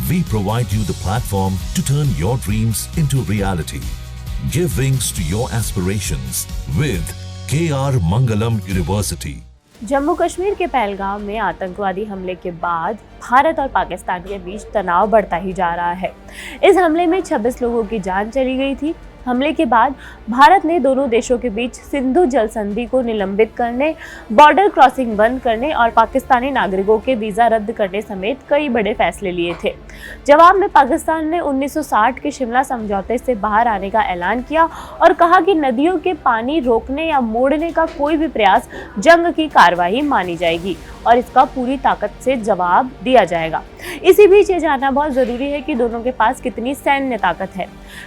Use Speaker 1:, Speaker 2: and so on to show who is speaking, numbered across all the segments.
Speaker 1: We provide you the platform to turn your dreams into reality. Give wings to your aspirations with KR Mangalam University.
Speaker 2: Jammu Kashmir के पहलगाम में आतंकवादी हमले के बाद भारत और पाकिस्तान के बीच तनाव बढ़ता ही जा रहा है। इस हमले में 26 लोगों की जान चली गई थी। हमले के बाद भारत ने दोनों देशों के बीच सिंधु जल संधि को निलंबित करने, बॉर्डर क्रॉसिंग बंद करने और पाकिस्तानी नागरिकों के वीज़ा रद्द करने समेत कई बड़े फैसले लिए थे। जवाब में पाकिस्तान ने 1960 के शिमला समझौते से बाहर आने का ऐलान किया और कहा कि नदियों के पानी रोकने या मोड़ने का कोई भी प्रयास जंग की कार्रवाई मानी जाएगी और इसका पूरी ताकत से जवाब दिया जाएगा। इसी बीच ये जानना बहुत जरूरी है कि दोनों के पास कितनी सैन्य ताकत है।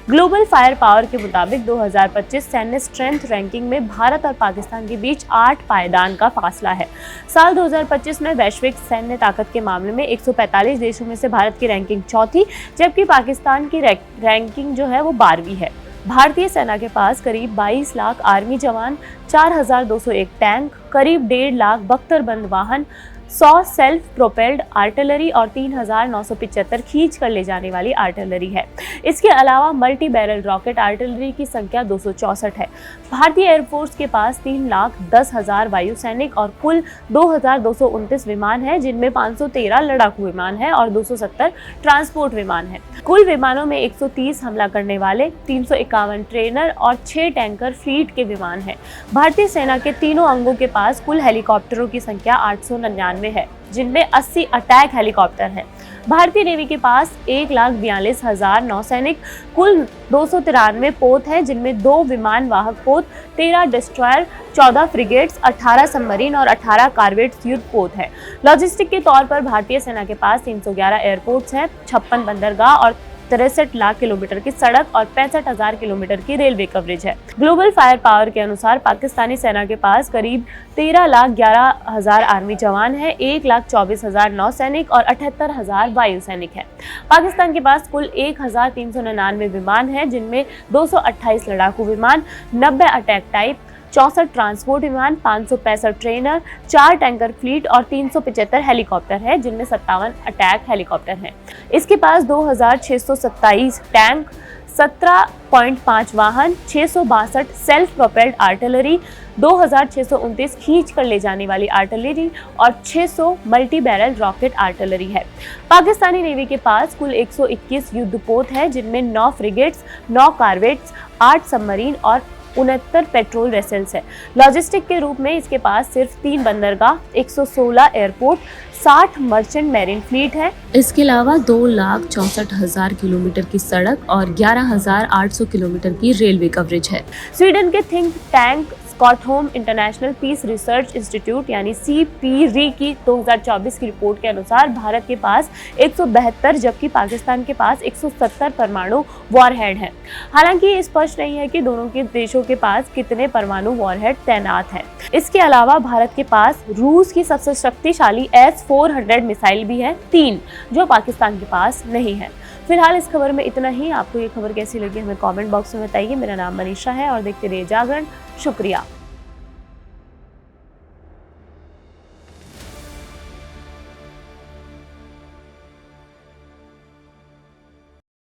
Speaker 2: ग्लोबल फायर पावर के मुताबिक 2025 सैन्य स्ट्रेंथ रैंकिंग में भारत और पाकिस्तान के बीच 8 पायदान का फासला है। साल 2025 में वैश्विक सैन्य ताकत के मामले में 145 देशों में से भारत की रैंकिंग चौथी, जबकि पाकिस्तान की रैंकिंग जो है वो 12वीं है। भारतीय सेना के पास करीब 22 लाख आर्मी जवान, 4201 टैंक, करीब 1.5 लाख बख्तरबंद वाहन, 100 सेल्फ प्रोपेल्ड आर्टिलरी और 3975 खींच कर ले जाने वाली आर्टिलरी है। इसके अलावा मल्टी बैरल रॉकेट आर्टिलरी की संख्या 264 है। भारतीय एयरफोर्स के पास 3,10,000 वायु सैनिक और कुल 2,229 विमान हैं, जिनमें 513 लड़ाकू विमान हैं और 270 ट्रांसपोर्ट विमान हैं। कुल विमानों में 130 हमला करने वाले, 351 ट्रेनर और 6 टैंकर फ्लीट के विमान हैं। भारतीय सेना के तीनों अंगों के पास कुल हेलीकॉप्टरों की संख्या 899 है, जिनमें 80 अटैक हेलीकॉप्टर हैं। भारतीय नेवी के पास 1,42,000 नौसैनिक, कुल 293 पोत हैं, जिनमें 2 विमान वाहक पोत, 13 डिस्ट्रॉयर, 14 फ्रिगेट्स, 18 सबमरीन और 18 कार्वेट युद्ध पोत हैं। लॉजिस्टिक के तौर पर भारतीय सेना के पास 311 एयरपोर्ट्स हैं, 56 बंदरगाह और 63 लाख किलोमीटर की सड़क और 65,000 किलोमीटर की रेलवे कवरेज है। ग्लोबल फायर पावर के अनुसार पाकिस्तानी सेना के पास करीब 13,11,000 आर्मी जवान हैं, 1,24,000 नौसैनिक और 78,000 वायु सैनिक हैं। पाकिस्तान के पास कुल 1,399 विमान हैं, जिनमें 228 लड़ाकू विमान, 90 अटैक टाइप, 64 ट्रांसपोर्ट विमान, 565 ट्रेनर, 4 टैंकर फ्लीट और 375 हेलीकॉप्टर है, जिनमें 57 अटैक हेलीकॉप्टर हैं। इसके पास 2,627 टैंक, 17.5 वाहन, 662 सेल्फ प्रोपेल्ड आर्टिलरी, 2,629 खींच कर ले जाने वाली आर्टिलरी और 600 मल्टी बैरल रॉकेट आर्टिलरी है। पाकिस्तानी नेवी के पास कुल 121 युद्धपोत है, जिनमें 9 फ्रिगेट्स, 9 कार्वेट्स, 8 सबमरीन और 69 पेट्रोल वेसल्स है। लॉजिस्टिक के रूप में इसके पास सिर्फ 3 बंदरगाह, 116 एयरपोर्ट, 60 मर्चेंट मैरीन फ्लीट है। इसके अलावा 2,64,000 किलोमीटर की सड़क और 11,800 किलोमीटर की रेलवे कवरेज है। स्वीडन के think tank Stockholm international peace research institute यानी CPRI की 2024 की रिपोर्ट के अनुसार भारत के पास 172 जबकि पाकिस्तान के पास 170 परमाणु वॉरहेड हैं। हालांकि ये स्पष्ट नहीं है कि दोनों के देशों के पास कितने परमाणु वॉरहेड तैनात हैं। इसके अलावा भारत के पास रूस की सबसे शक्तिशाली S-400 मिसाइल भी है, 3, जो पाकिस्तान के पास नहीं है। फिलहाल इस खबर में इतना ही। आपको ये खबर कैसी लगी हमें कमेंट बॉक्स में बताइए। मेरा नाम मनीषा है और देखते रहिए जागरण। शुक्रिया।